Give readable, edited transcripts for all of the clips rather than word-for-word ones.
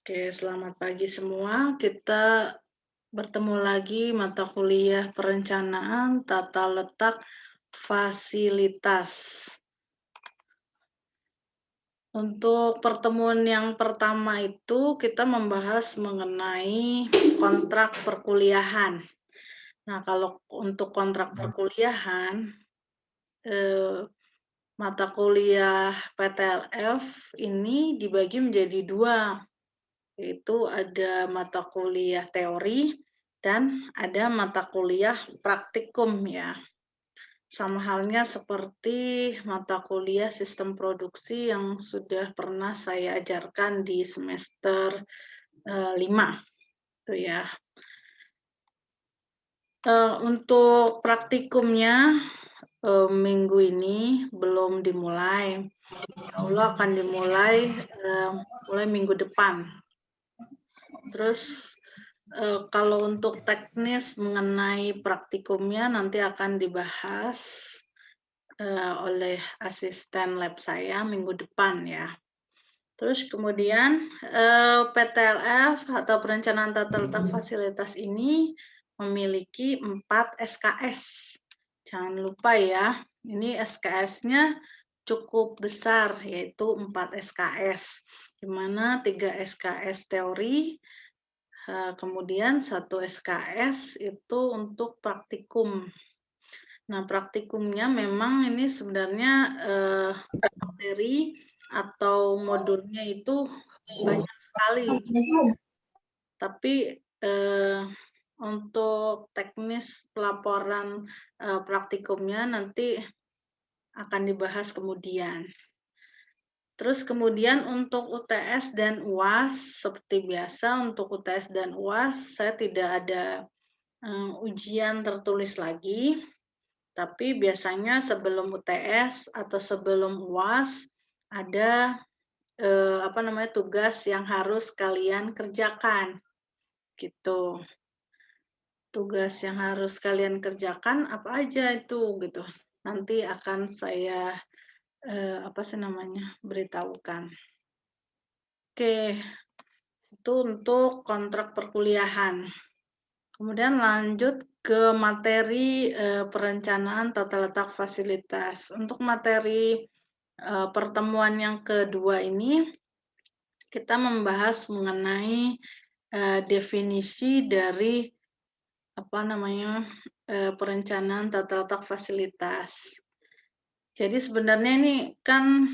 Oke, selamat pagi semua. Kita bertemu lagi mata kuliah perencanaan tata letak fasilitas. Untuk pertemuan yang pertama itu kita membahas mengenai kontrak perkuliahan. Nah, kalau untuk kontrak perkuliahan, eh, mata kuliah PTLF ini dibagi menjadi dua, yaitu ada mata kuliah teori dan ada mata kuliah praktikum ya. Sama halnya seperti mata kuliah sistem produksi yang sudah pernah saya ajarkan di semester 5 itu ya. Untuk praktikumnya minggu ini belum dimulai. Allah akan dimulai mulai minggu depan. Terus kalau untuk teknis mengenai praktikumnya nanti akan dibahas oleh asisten lab saya minggu depan ya. Terus kemudian PTLF atau Perencanaan Tata Letak Fasilitas ini memiliki 4 SKS. Jangan lupa ya, ini SKS-nya cukup besar, yaitu 4 SKS, di mana 3 SKS teori, kemudian 1 SKS itu untuk praktikum. Nah, praktikumnya memang ini sebenarnya materi atau modulnya itu banyak sekali. Tapi untuk teknis pelaporan praktikumnya nanti akan dibahas kemudian. Terus kemudian untuk UTS dan UAS, seperti biasa untuk UTS dan UAS saya tidak ada ujian tertulis lagi, tapi biasanya sebelum UTS atau sebelum UAS ada tugas yang harus kalian kerjakan, gitu. Tugas yang harus kalian kerjakan apa aja itu, gitu. Nanti akan saya beritahukan. Oke, itu untuk kontrak perkuliahan. Kemudian lanjut ke materi perencanaan tata letak fasilitas. Untuk materi pertemuan yang kedua ini kita membahas mengenai definisi dari perencanaan tata letak fasilitas. Jadi sebenarnya ini kan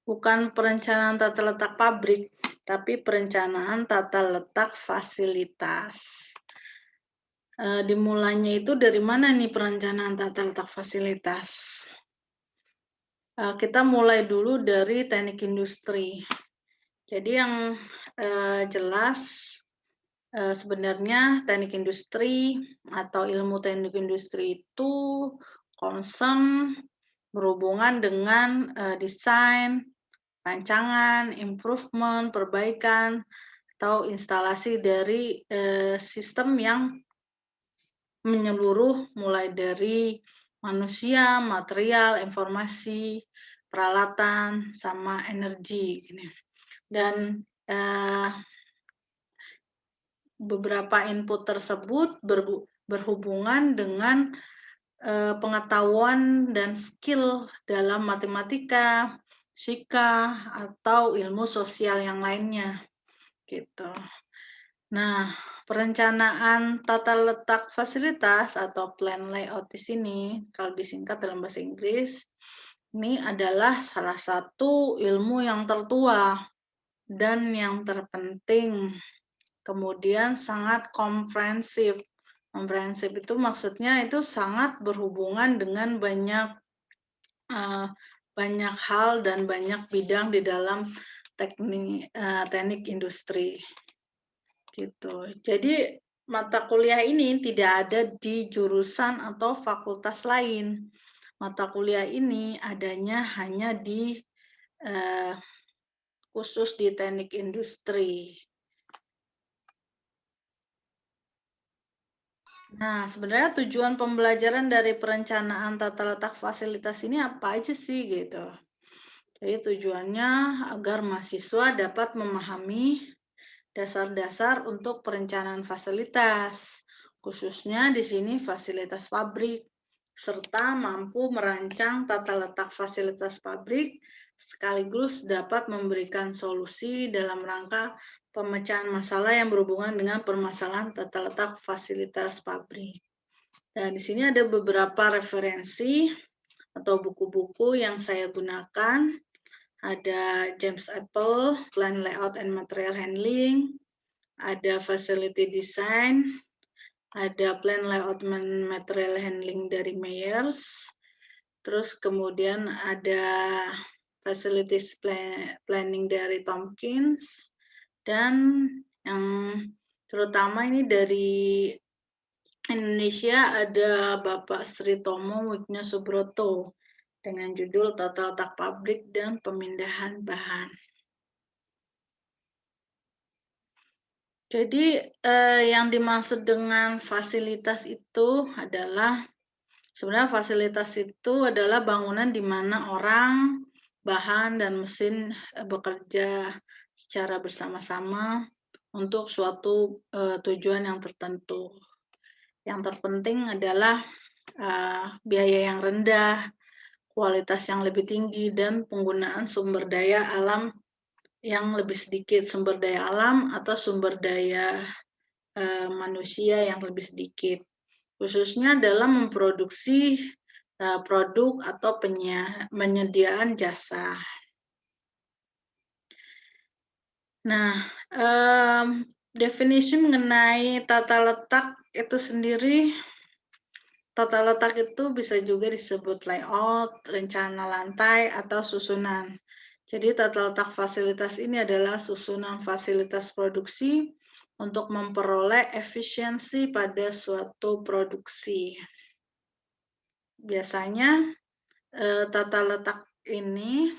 bukan perencanaan tata letak pabrik, tapi perencanaan tata letak fasilitas. Dimulainya itu dari mana nih perencanaan tata letak fasilitas? Kita mulai dulu dari teknik industri. Jadi yang jelas sebenarnya teknik industri atau ilmu teknik industri itu concern berhubungan dengan desain, rancangan, improvement, perbaikan, atau instalasi dari sistem yang menyeluruh mulai dari manusia, material, informasi, peralatan, sama energi. Dan beberapa input tersebut berhubungan dengan pengetahuan dan skill dalam matematika, fisika, atau ilmu sosial yang lainnya, gitu. Nah, perencanaan tata letak fasilitas atau plan layout di sini, kalau disingkat dalam bahasa Inggris, ini adalah salah satu ilmu yang tertua dan yang terpenting. Kemudian sangat komprehensif. Komprehensif itu maksudnya itu sangat berhubungan dengan banyak hal dan banyak bidang di dalam teknik industri. Gitu. Jadi mata kuliah ini tidak ada di jurusan atau fakultas lain. Mata kuliah ini adanya hanya di khusus di teknik industri. Nah, sebenarnya tujuan pembelajaran dari perencanaan tata letak fasilitas ini apa aja sih gitu. Jadi tujuannya agar mahasiswa dapat memahami dasar-dasar untuk perencanaan fasilitas, khususnya di sini fasilitas pabrik, serta mampu merancang tata letak fasilitas pabrik sekaligus dapat memberikan solusi dalam rangka pemecahan masalah yang berhubungan dengan permasalahan tata letak fasilitas pabrik. Dan di sini ada beberapa referensi atau buku-buku yang saya gunakan. Ada James Apple, Plan Layout and Material Handling, ada Facility Design, ada Plan Layout and Material Handling dari Myers, terus kemudian ada Facilities Planning dari Tompkins, dan yang terutama ini dari Indonesia ada Bapak Sri Tomo Wigna Subroto dengan judul Tata Letak Pabrik dan Pemindahan Bahan. Jadi yang dimaksud dengan fasilitas itu adalah sebenarnya fasilitas itu adalah bangunan di mana orang, bahan, dan mesin bekerja secara bersama-sama untuk suatu tujuan yang tertentu. Yang terpenting adalah biaya yang rendah, kualitas yang lebih tinggi, dan penggunaan sumber daya alam yang lebih sedikit, sumber daya alam atau sumber daya manusia yang lebih sedikit, khususnya dalam memproduksi produk atau penyediaan jasa. Nah, definisi mengenai tata letak itu sendiri, tata letak itu bisa juga disebut layout, rencana lantai, atau susunan. Jadi tata letak fasilitas ini adalah susunan fasilitas produksi untuk memperoleh efisiensi pada suatu produksi. Biasanya tata letak ini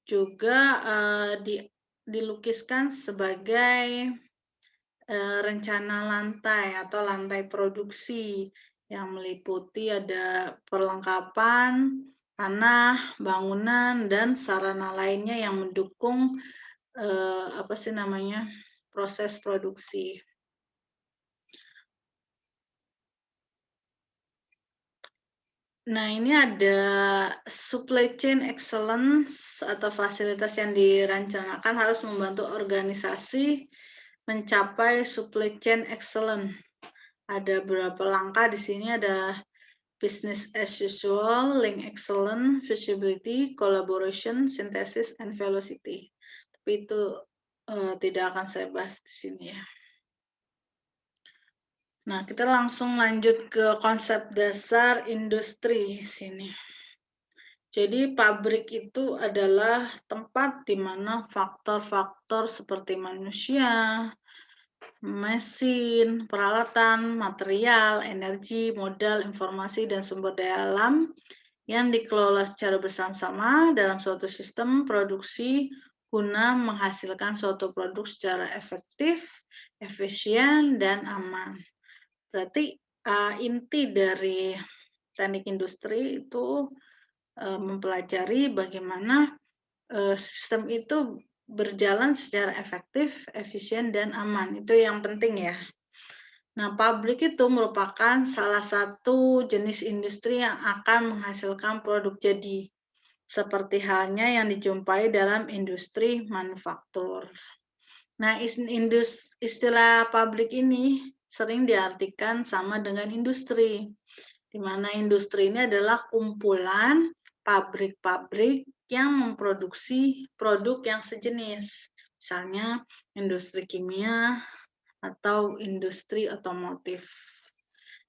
juga dilukiskan sebagai rencana lantai atau lantai produksi yang meliputi ada perlengkapan, tanah, bangunan, dan sarana lainnya yang mendukung proses produksi. Nah, ini ada supply chain excellence atau fasilitas yang dirancangkan harus membantu organisasi mencapai supply chain excellence. Ada beberapa langkah di sini, ada business as usual, link excellence, visibility, collaboration, synthesis, and velocity. Tapi itu tidak akan saya bahas di sini ya. Nah, kita langsung lanjut ke konsep dasar industri sini. Jadi pabrik itu adalah tempat di mana faktor-faktor seperti manusia, mesin, peralatan, material, energi, modal, informasi, dan sumber daya alam yang dikelola secara bersama-sama dalam suatu sistem produksi guna menghasilkan suatu produk secara efektif, efisien, dan aman. Berarti inti dari teknik industri itu mempelajari bagaimana sistem itu berjalan secara efektif, efisien, dan aman. Itu yang penting ya. Nah, pabrik itu merupakan salah satu jenis industri yang akan menghasilkan produk jadi, seperti halnya yang dijumpai dalam industri manufaktur. Nah, istilah pabrik ini sering diartikan sama dengan industri, di mana industri ini adalah kumpulan pabrik-pabrik yang memproduksi produk yang sejenis, misalnya industri kimia atau industri otomotif.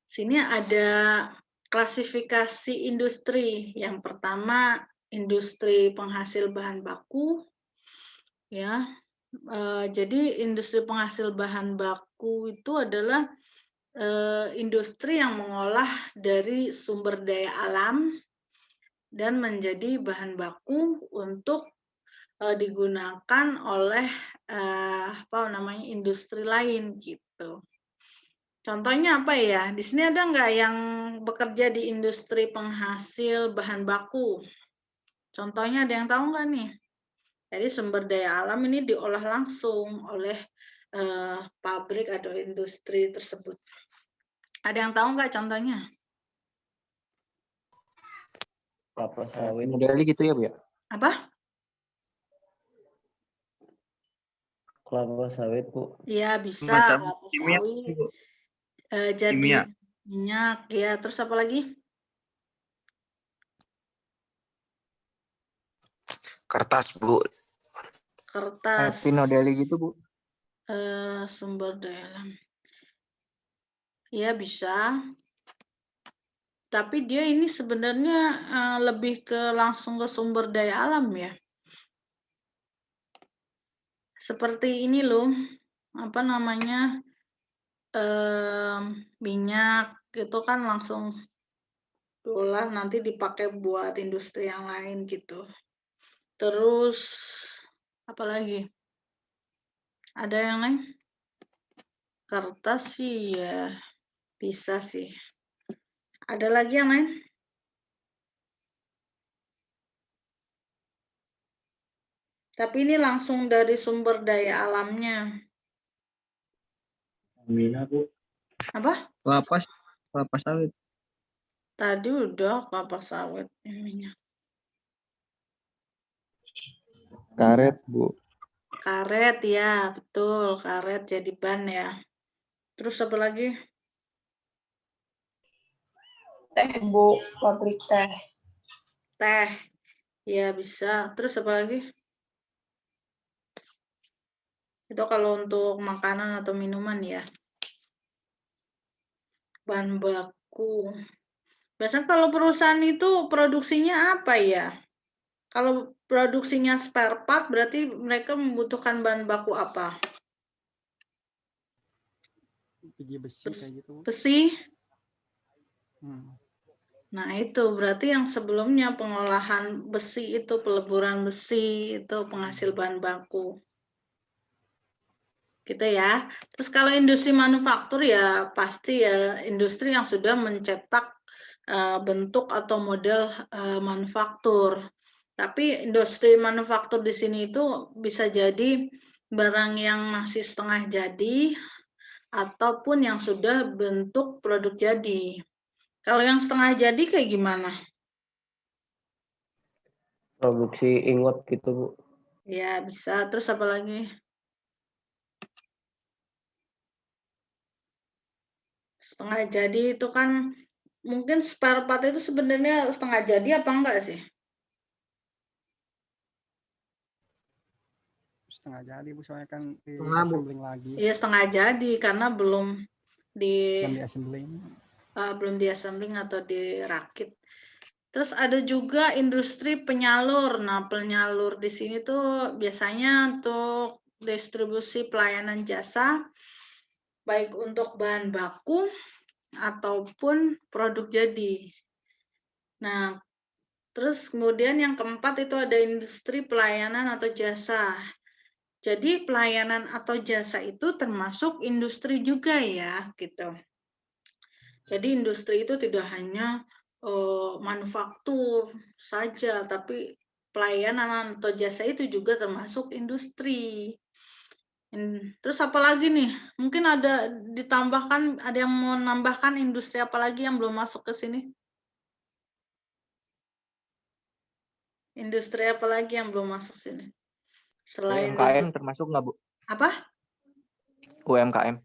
Sini ada klasifikasi industri. Yang pertama, industri penghasil bahan baku, ya. Jadi industri penghasil bahan baku itu adalah industri yang mengolah dari sumber daya alam dan menjadi bahan baku untuk digunakan oleh industri lain gitu. Contohnya apa ya? Di sini ada nggak yang bekerja di industri penghasil bahan baku? Contohnya ada yang tahu nggak nih? Jadi sumber daya alam ini diolah langsung oleh pabrik atau industri tersebut. Ada yang tahu nggak contohnya? Kelapa sawit. Modelnya gitu ya, Bu ya? Apa? Kelapa sawit, Bu. Ya bisa Semacam kelapa kimia, sawit, Bu. jadi Kimia. minyak ya. Terus apa lagi? Kertas, Bu. Kertas, Pinodeli gitu, Bu. sumber daya alam. Ya bisa. Tapi dia ini sebenarnya lebih ke langsung ke sumber daya alam ya. Seperti ini loh, apa namanya, minyak itu kan langsung diolah nanti dipakai buat industri yang lain gitu. Terus apa lagi? Ada yang lain? Kertas sih ya bisa sih. Ada lagi yang lain? Tapi ini langsung dari sumber daya alamnya. Mina, Bu. Apa? Kelapa sawit. Tadi udah kelapa sawit minyak. Karet, Bu. Karet ya, betul. Karet jadi ban ya. Terus apa lagi? Teh, Bu, pabrik teh. Teh. Ya bisa. Terus apa lagi? Itu kalau untuk makanan atau minuman ya. Bahan baku. Biasanya kalau perusahaan itu produksinya apa ya? Kalau produksinya spare part berarti mereka membutuhkan bahan baku apa? Biji besi kayak gitu, Bu. Besi. Hmm. Nah, itu berarti yang sebelumnya pengolahan besi itu, peleburan besi itu penghasil bahan baku. Gitu ya. Terus kalau industri manufaktur ya pasti ya industri yang sudah mencetak bentuk atau model manufaktur. Tapi industri manufaktur di sini itu bisa jadi barang yang masih setengah jadi ataupun yang sudah bentuk produk jadi. Kalau yang setengah jadi kayak gimana? Produksi ingot gitu, Bu. Ya, bisa. Terus apa lagi? Setengah jadi itu kan mungkin spare part itu sebenarnya setengah jadi apa enggak sih? Setengah jadi, Bu, soalnya kan di Setengah, Bu. assembling lagi. Iya, setengah jadi karena belum Belum di assembling. assembling atau dirakit. Terus ada juga industri penyalur. Nah, penyalur di sini tuh biasanya untuk distribusi pelayanan jasa baik untuk bahan baku ataupun produk jadi. Nah, terus kemudian yang keempat itu ada industri pelayanan atau jasa. Jadi pelayanan atau jasa itu termasuk industri juga ya, gitu. Jadi industri itu tidak hanya manufaktur saja, tapi pelayanan atau jasa itu juga termasuk industri. Terus apa lagi nih? Mungkin ada ditambahkan, ada yang mau nambahkan industri apa lagi yang belum masuk ke sini? Industri apa lagi yang belum masuk sini? Selain UMKM termasuk nggak, Bu? apa? UMKM.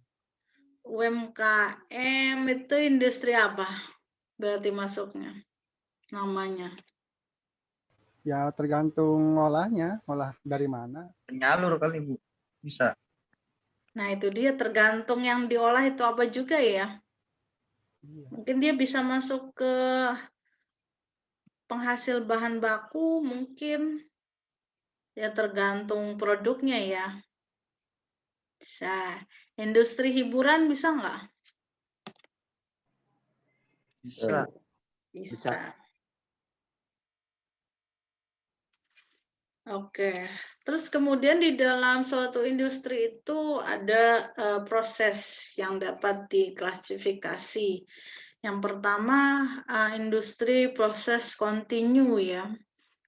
UMKM itu industri apa? Berarti masuknya namanya. Ya tergantung olahnya, olah dari mana. Penyalur kali, Bu. Bisa. Nah, itu dia tergantung yang diolah itu apa juga ya. Iya. Mungkin dia bisa masuk ke penghasil bahan baku, mungkin ya tergantung produknya ya. Bisa. Industri hiburan bisa nggak? Bisa. Bisa. Oke. Terus kemudian di dalam suatu industri itu ada proses yang dapat diklasifikasi. Yang pertama industri proses kontinu ya.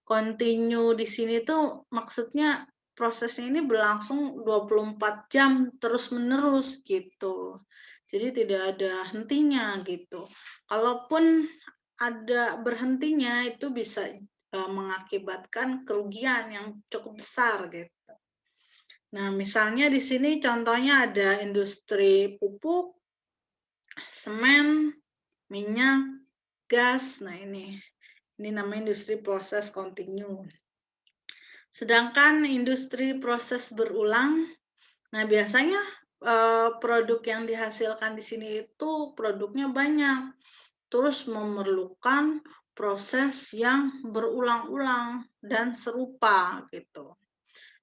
Continue di sini tuh maksudnya prosesnya ini berlangsung 24 jam terus-menerus gitu. Jadi tidak ada hentinya gitu. Kalaupun ada berhentinya itu bisa mengakibatkan kerugian yang cukup besar gitu. Nah, misalnya di sini contohnya ada industri pupuk, semen, minyak, gas. Nah, ini namanya industri proses kontinu. Sedangkan industri proses berulang, nah biasanya produk yang dihasilkan di sini itu produknya banyak, terus memerlukan proses yang berulang-ulang dan serupa gitu.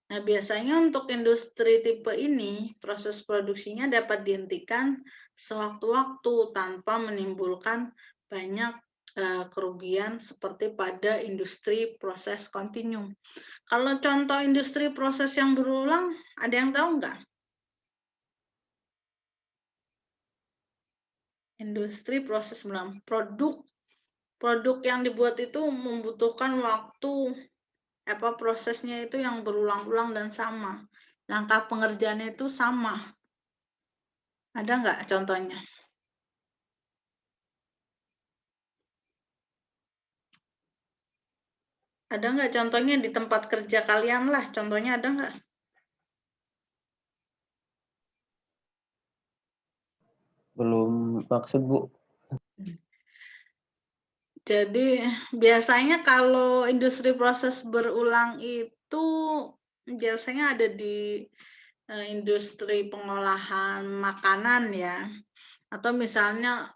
Nah, biasanya untuk industri tipe ini, proses produksinya dapat dihentikan sewaktu-waktu tanpa menimbulkan banyak kerugian seperti pada industri proses kontinu. Kalau contoh industri proses yang berulang, ada yang tahu nggak? Industri proses berulang. Produk yang dibuat itu membutuhkan waktu, prosesnya itu yang berulang-ulang dan sama. Langkah pengerjaannya itu sama. Ada nggak contohnya? Ada nggak contohnya di tempat kerja kalian lah? Contohnya ada nggak? Belum maksud, Bu. Jadi biasanya kalau industri proses berulang itu biasanya ada di industri pengolahan makanan ya. Atau misalnya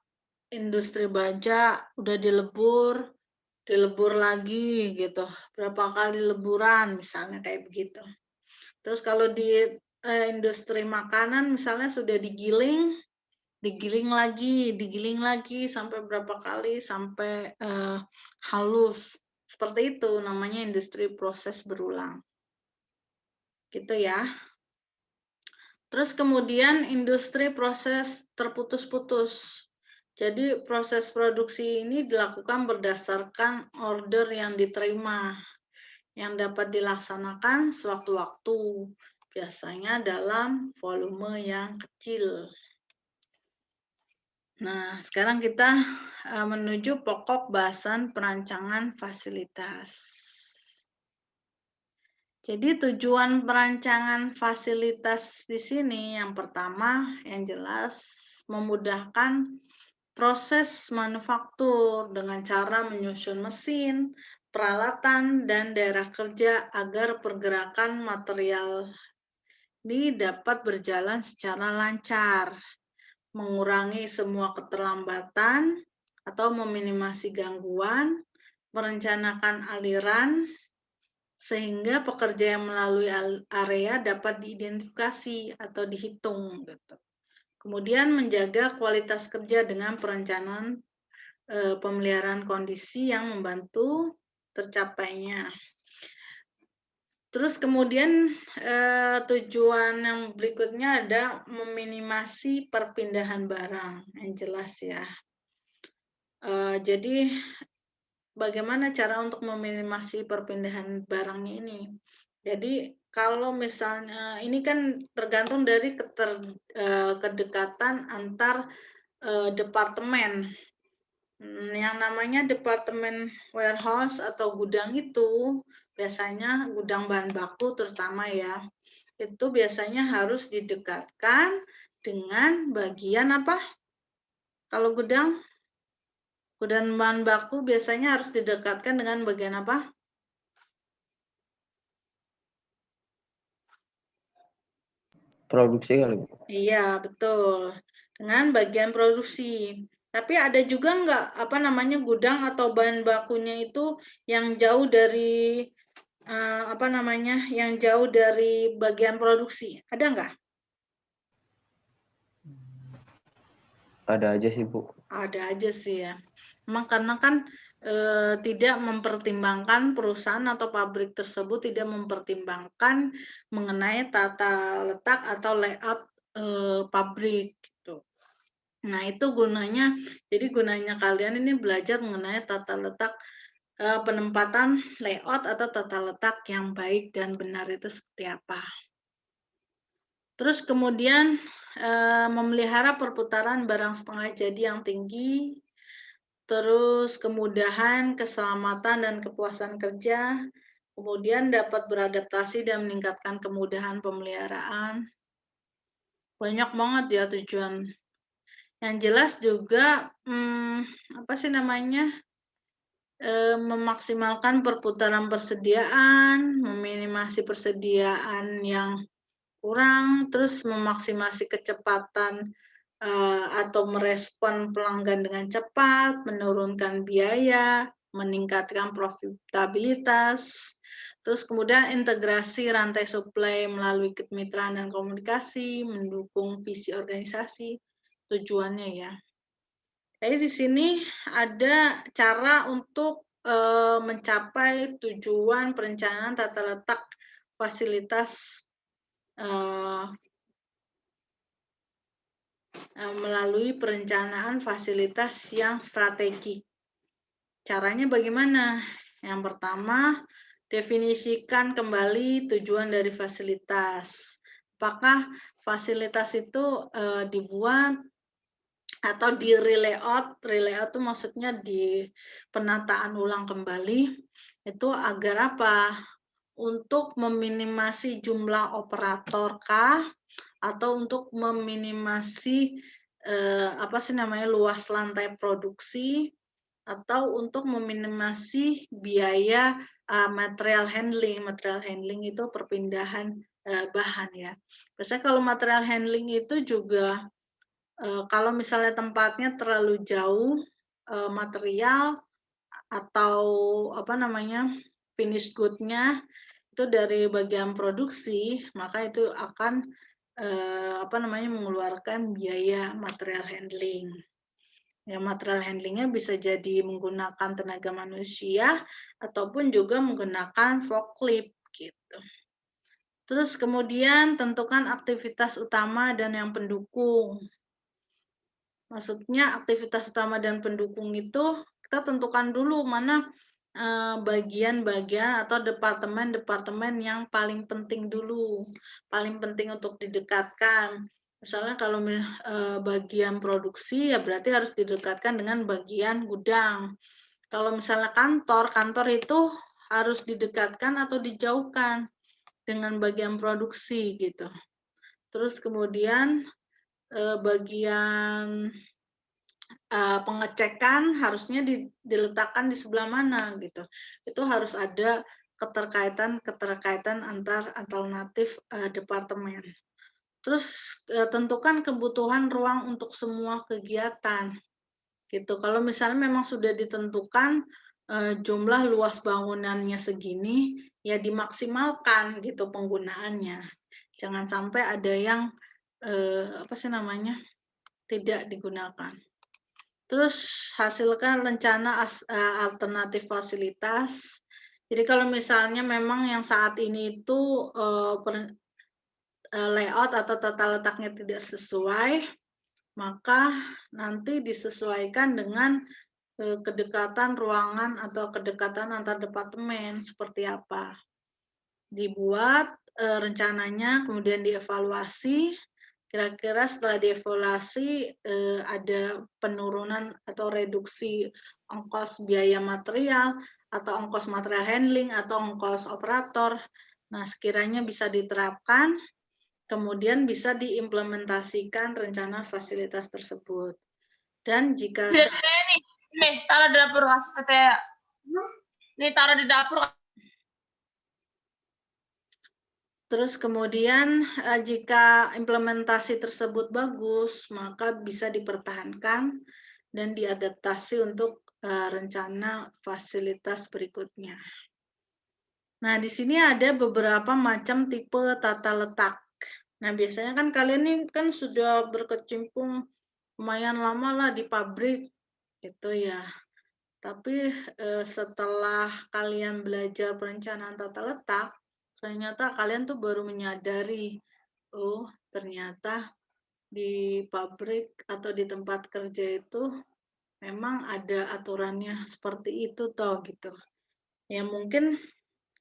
industri baja udah dilebur lagi gitu. Berapa kali leburan misalnya kayak begitu. Terus kalau di industri makanan misalnya sudah digiling lagi sampai berapa kali sampai halus. Seperti itu namanya industri proses berulang. Gitu ya. Terus kemudian industri proses terputus-putus. Jadi proses produksi ini dilakukan berdasarkan order yang diterima, yang dapat dilaksanakan sewaktu-waktu, biasanya dalam volume yang kecil. Nah, sekarang kita menuju pokok bahasan perancangan fasilitas. Jadi tujuan perancangan fasilitas di sini yang pertama yang jelas memudahkan proses manufaktur dengan cara menyusun mesin, peralatan, dan daerah kerja agar pergerakan material ini dapat berjalan secara lancar, mengurangi semua keterlambatan atau meminimasi gangguan, merencanakan aliran, sehingga pekerja yang melalui area dapat diidentifikasi atau dihitung. Gitu. Kemudian menjaga kualitas kerja dengan perencanaan pemeliharaan kondisi yang membantu tercapainya. Terus kemudian tujuan yang berikutnya ada meminimasi perpindahan barang, yang jelas ya. Jadi bagaimana cara untuk meminimasi perpindahan barangnya ini? Jadi kalau misalnya ini kan tergantung dari kedekatan antar departemen. Yang namanya departemen warehouse atau gudang itu biasanya gudang bahan baku terutama ya, itu biasanya harus didekatkan dengan bagian apa? Kalau gudang bahan baku biasanya harus didekatkan dengan bagian apa? Produksi kali, Bu. Iya, betul. Dengan bagian produksi. Tapi ada juga nggak gudang atau bahan bakunya itu yang jauh dari yang jauh dari bagian produksi? Ada nggak? Ada aja sih, Bu. Ada aja sih ya. Memang karena kan tidak mempertimbangkan perusahaan atau pabrik tersebut tidak mempertimbangkan mengenai tata letak atau layout pabrik gitu. Nah, itu gunanya kalian ini belajar mengenai tata letak penempatan layout atau tata letak yang baik dan benar itu seperti apa. Terus kemudian memelihara perputaran barang setengah jadi yang tinggi, terus kemudahan, keselamatan, dan kepuasan kerja, kemudian dapat beradaptasi dan meningkatkan kemudahan pemeliharaan. Banyak banget ya tujuan. Yang jelas juga memaksimalkan perputaran persediaan, meminimasi persediaan yang kurang, terus memaksimasi kecepatan atau merespon pelanggan dengan cepat, menurunkan biaya, meningkatkan profitabilitas, terus kemudian integrasi rantai suplai melalui kemitraan dan komunikasi, mendukung visi organisasi, tujuannya ya. Jadi di sini ada cara untuk mencapai tujuan perencanaan tata letak fasilitas melalui perencanaan fasilitas yang strategik. Caranya bagaimana? Yang pertama, definisikan kembali tujuan dari fasilitas. Apakah fasilitas itu dibuat atau di relayout itu maksudnya di penataan ulang kembali, itu agar apa? Untuk meminimasi jumlah operator kah? Atau untuk meminimasi luas lantai produksi, atau untuk meminimasi biaya material handling. Material handling itu perpindahan bahan ya. Biasanya kalau material handling itu juga kalau misalnya tempatnya terlalu jauh material atau finish good-nya itu dari bagian produksi, maka itu akan mengeluarkan biaya material handling. Ya, material handlingnya bisa jadi menggunakan tenaga manusia ataupun juga menggunakan forklift gitu. Terus kemudian tentukan aktivitas utama dan yang pendukung. Maksudnya aktivitas utama dan pendukung itu kita tentukan dulu mana bagian-bagian atau departemen-departemen yang paling penting dulu, paling penting untuk didekatkan. Misalnya kalau bagian produksi ya berarti harus didekatkan dengan bagian gudang. Kalau misalnya kantor itu harus didekatkan atau dijauhkan dengan bagian produksi gitu. Terus kemudian bagian pengecekan harusnya diletakkan di sebelah mana gitu. Itu harus ada keterkaitan antar alternatif departemen. Terus tentukan kebutuhan ruang untuk semua kegiatan. Gitu. Kalau misalnya memang sudah ditentukan jumlah luas bangunannya segini, ya dimaksimalkan gitu penggunaannya. Jangan sampai ada yang tidak digunakan. Terus hasilkan rencana alternatif fasilitas. Jadi kalau misalnya memang yang saat ini itu layout atau tata letaknya tidak sesuai, maka nanti disesuaikan dengan kedekatan ruangan atau kedekatan antar departemen seperti apa. Dibuat rencananya, kemudian dievaluasi. Kira-kira setelah dievaluasi ada penurunan atau reduksi ongkos biaya material atau ongkos material handling atau ongkos operator. Nah, sekiranya bisa diterapkan, kemudian bisa diimplementasikan rencana fasilitas tersebut. Dan jika nih taruh di dapur kasih nih taruh di dapur. Terus kemudian jika implementasi tersebut bagus, maka bisa dipertahankan dan diadaptasi untuk rencana fasilitas berikutnya. Nah, di sini ada beberapa macam tipe tata letak. Nah, biasanya kan kalian ini kan sudah berkecimpung lumayan lama lah di pabrik, gitu ya. Tapi setelah kalian belajar perencanaan tata letak, ternyata kalian tuh baru menyadari, oh ternyata di pabrik atau di tempat kerja itu memang ada aturannya seperti itu toh gitu. Ya mungkin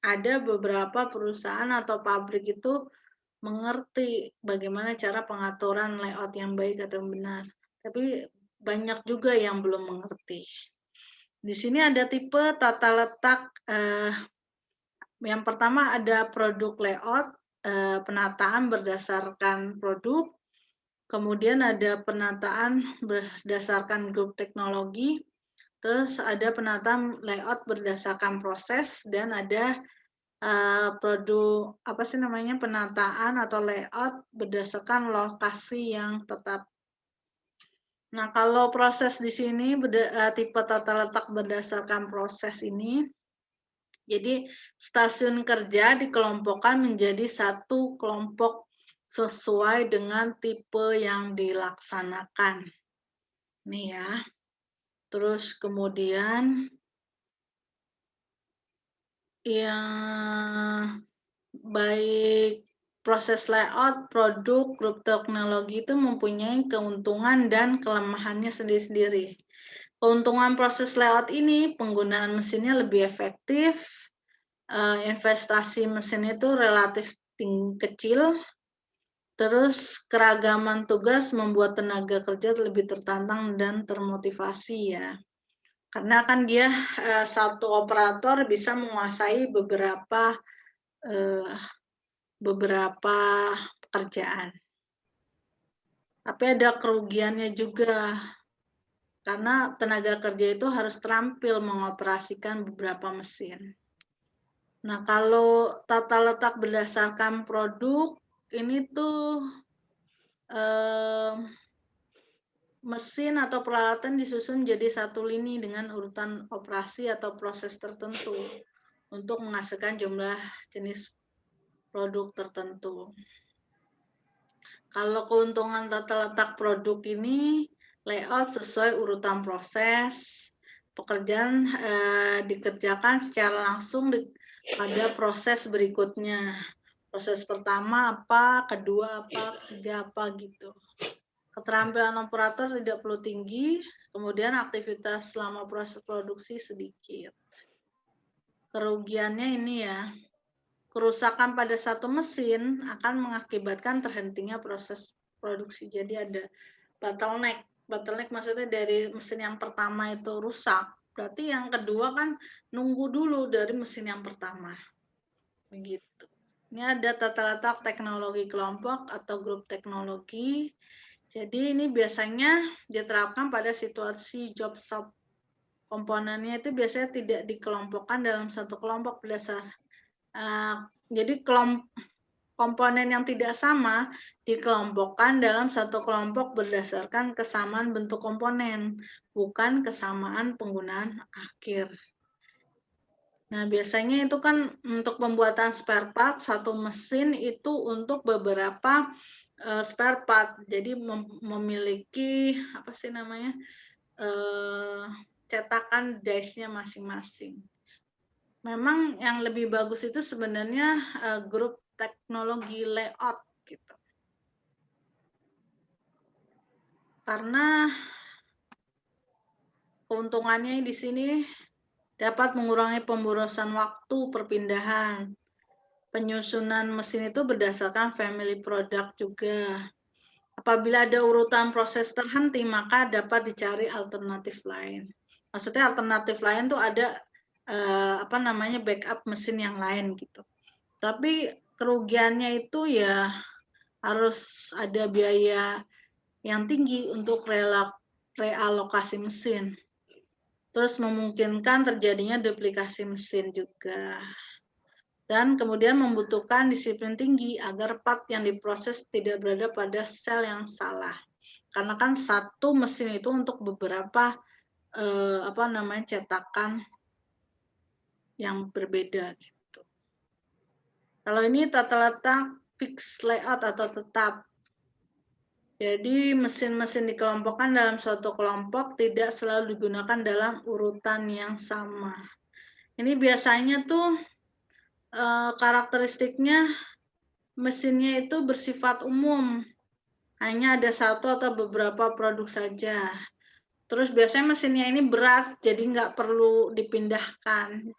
ada beberapa perusahaan atau pabrik itu mengerti bagaimana cara pengaturan layout yang baik atau benar. Tapi banyak juga yang belum mengerti. Di sini ada tipe tata letak. Yang pertama ada produk layout, penataan berdasarkan produk. Kemudian ada penataan berdasarkan grup teknologi. Terus ada penataan layout berdasarkan proses dan ada produk penataan atau layout berdasarkan lokasi yang tetap. Nah, kalau proses di sini tipe tata letak berdasarkan proses ini, jadi stasiun kerja dikelompokkan menjadi satu kelompok sesuai dengan tipe yang dilaksanakan. Nih ya. Terus kemudian yang baik proses layout, produk, grup teknologi itu mempunyai keuntungan dan kelemahannya sendiri-sendiri. Keuntungan proses layout ini, penggunaan mesinnya lebih efektif, investasi mesin itu relatif kecil, terus keragaman tugas membuat tenaga kerja lebih tertantang dan termotivasi ya. Karena kan dia satu operator bisa menguasai beberapa pekerjaan. Tapi ada kerugiannya juga, karena tenaga kerja itu harus terampil mengoperasikan beberapa mesin. Nah, kalau tata letak berdasarkan produk, ini tuh mesin atau peralatan disusun menjadi satu lini dengan urutan operasi atau proses tertentu untuk menghasilkan jumlah jenis produk tertentu. Kalau keuntungan tata letak produk ini, layout sesuai urutan proses, pekerjaan dikerjakan secara langsung pada proses berikutnya. Proses pertama apa, kedua apa, ketiga apa gitu. Keterampilan operator tidak perlu tinggi, kemudian aktivitas selama proses produksi sedikit. Kerugiannya ini ya, kerusakan pada satu mesin akan mengakibatkan terhentinya proses produksi. Jadi ada bottleneck. Bottleneck maksudnya dari mesin yang pertama itu rusak, berarti yang kedua kan nunggu dulu dari mesin yang pertama. Begitu. Ini ada tata letak teknologi kelompok atau grup teknologi. Jadi ini biasanya diterapkan pada situasi job shop. Komponennya itu biasanya tidak dikelompokkan dalam satu kelompok berdasar. Jadi komponen yang tidak sama dikelompokkan dalam satu kelompok berdasarkan kesamaan bentuk komponen, bukan kesamaan penggunaan akhir. Nah, biasanya itu kan untuk pembuatan spare part, satu mesin itu untuk beberapa spare part, jadi memiliki cetakan dice-nya masing-masing. Memang yang lebih bagus itu sebenarnya grup teknologi layout gitu, karena keuntungannya di sini dapat mengurangi pemborosan waktu perpindahan. Penyusunan mesin itu berdasarkan family product juga. Apabila ada urutan proses terhenti, maka dapat dicari alternatif lain. Maksudnya alternatif lain tuh ada backup mesin yang lain gitu. Tapi kerugiannya itu ya harus ada biaya yang tinggi untuk realokasi mesin. Terus memungkinkan terjadinya duplikasi mesin juga. Dan kemudian membutuhkan disiplin tinggi agar part yang diproses tidak berada pada sel yang salah. Karena kan satu mesin itu untuk beberapa cetakan yang berbeda gitu. Kalau ini tata letak fixed layout atau tetap. Jadi mesin-mesin dikelompokkan dalam suatu kelompok tidak selalu digunakan dalam urutan yang sama. Ini biasanya tuh karakteristiknya mesinnya itu bersifat umum, hanya ada satu atau beberapa produk saja. Terus biasanya mesinnya ini berat, jadi nggak perlu dipindahkan.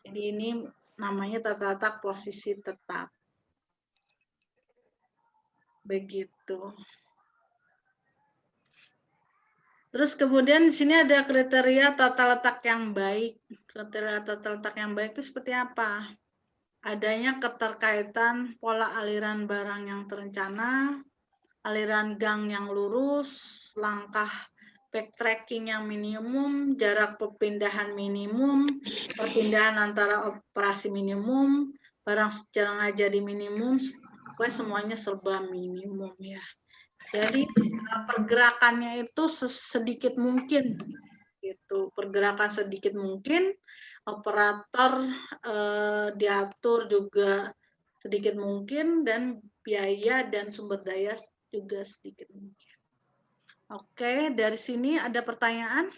Jadi ini namanya tata letak posisi tetap. Begitu. Terus kemudian di sini ada kriteria tata letak yang baik. Kriteria tata letak yang baik itu seperti apa? Adanya keterkaitan pola aliran barang yang terencana, aliran gang yang lurus, langkah backtracking yang minimum, jarak perpindahan minimum, perpindahan antara operasi minimum, barang secara nggak jadi minimum, pokoknya semuanya serba minimum ya. Jadi pergerakannya itu sedikit mungkin, gitu. Pergerakan sedikit mungkin, operator diatur juga sedikit mungkin, dan biaya dan sumber daya juga sedikit mungkin. Oke, dari sini ada pertanyaan?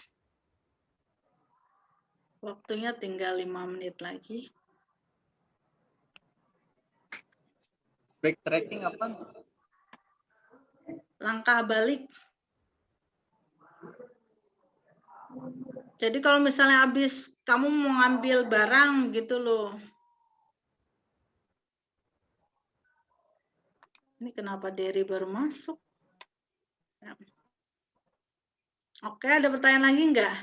Waktunya tinggal 5 menit lagi. Backtracking apa? Langkah balik. Jadi kalau misalnya habis kamu mau ngambil barang gitu loh. Ini kenapa Derry baru masuk? Ya. Oke, ada pertanyaan lagi enggak?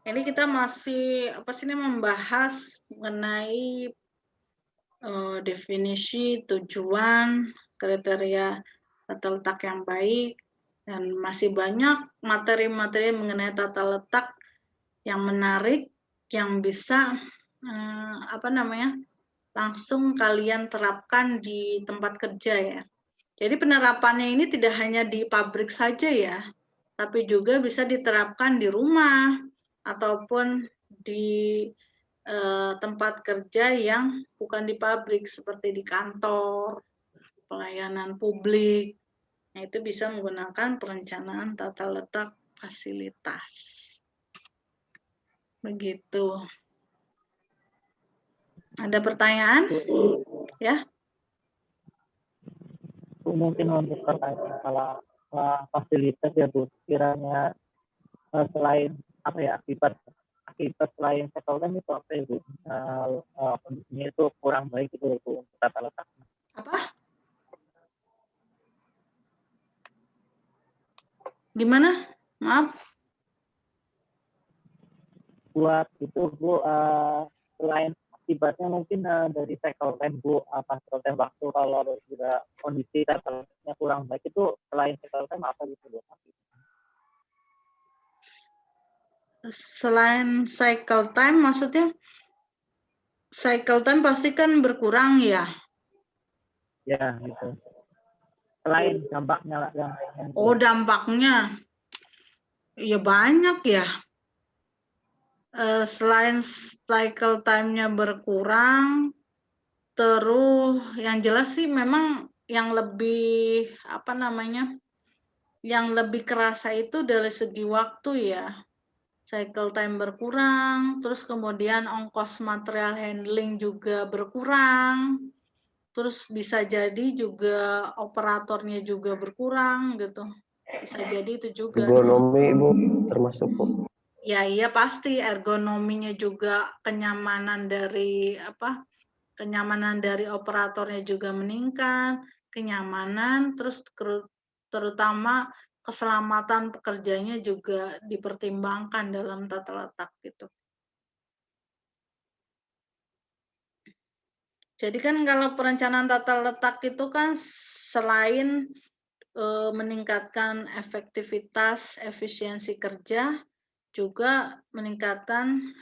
Ini kita masih membahas mengenai definisi, tujuan, kriteria tata letak yang baik, dan masih banyak materi-materi mengenai tata letak yang menarik, yang bisa langsung kalian terapkan di tempat kerja ya. Jadi penerapannya ini tidak hanya di pabrik saja ya, tapi juga bisa diterapkan di rumah ataupun di tempat kerja yang bukan di pabrik seperti di kantor, pelayanan publik. Nah, itu bisa menggunakan perencanaan tata letak fasilitas. Begitu. Ada pertanyaan? Ya. Mungkin untuk terkait masalah fasilitas ya Bu, kiranya selain akibat selain settlement itu apa ya Bu? Kondisinya itu kurang baik itu Bu untuk tata letak. Apa? Gimana? Maaf. Buat itu Bu, selain akibatnya mungkin dari cycle time Bu, cycle time waktu kalau sudah kondisi tata letaknya kurang baik itu selain cycle time apa gitu Bu? Selain cycle time, maksudnya cycle time pasti kan berkurang ya? Ya, gitu. Selain dampaknya lah yang lain. Oh, dampaknya. Ya banyak ya. Selain cycle time-nya berkurang, terus yang jelas sih memang yang lebih yang lebih kerasa itu dari segi waktu ya. Cycle time berkurang, terus kemudian ongkos material handling juga berkurang, terus bisa jadi juga operatornya juga berkurang gitu. Bisa jadi itu juga. Ergonomi Bu termasuk Bu. Ya iya pasti, ergonominya juga, kenyamanan dari operatornya juga meningkat, kenyamanan, terus terutama keselamatan pekerjanya juga dipertimbangkan dalam tata letak gitu. Jadi kan kalau perencanaan tata letak itu kan selain meningkatkan efektivitas, efisiensi kerja, juga meningkatkan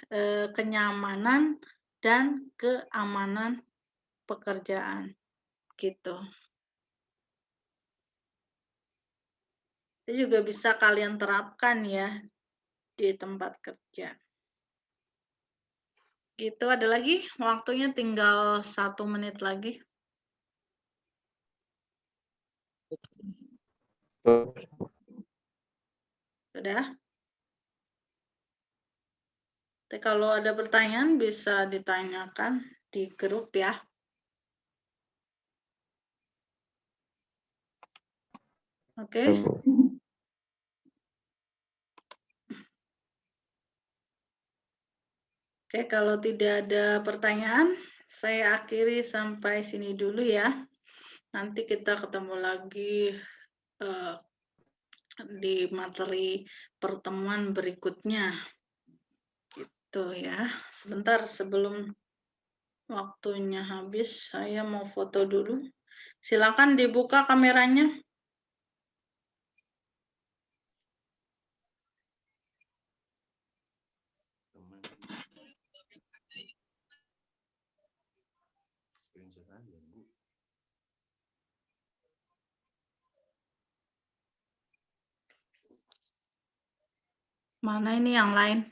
kenyamanan dan keamanan pekerjaan gitu. Itu juga bisa kalian terapkan ya di tempat kerja. Gitu, ada lagi? Waktunya tinggal 1 menit lagi. Sudah? Tapi kalau ada pertanyaan bisa ditanyakan di grup ya. Oke. Oke, kalau tidak ada pertanyaan, saya akhiri sampai sini dulu ya. Nanti kita ketemu lagi di materi pertemuan berikutnya. Gitu ya. Sebentar sebelum waktunya habis, saya mau foto dulu. Silakan dibuka kameranya. Mana ini yang lain?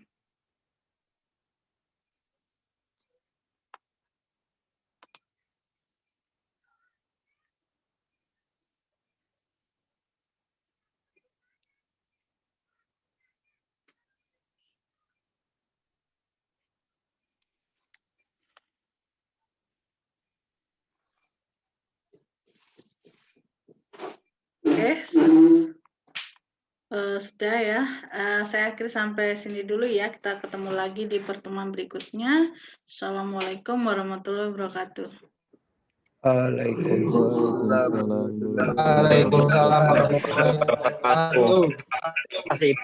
Oke, sudah ya. Saya akhiri sampai sini dulu ya. Kita ketemu lagi di pertemuan berikutnya. Assalamualaikum warahmatullahi wabarakatuh. Waalaikumsalam warahmatullahi wabarakatuh. Terima kasih.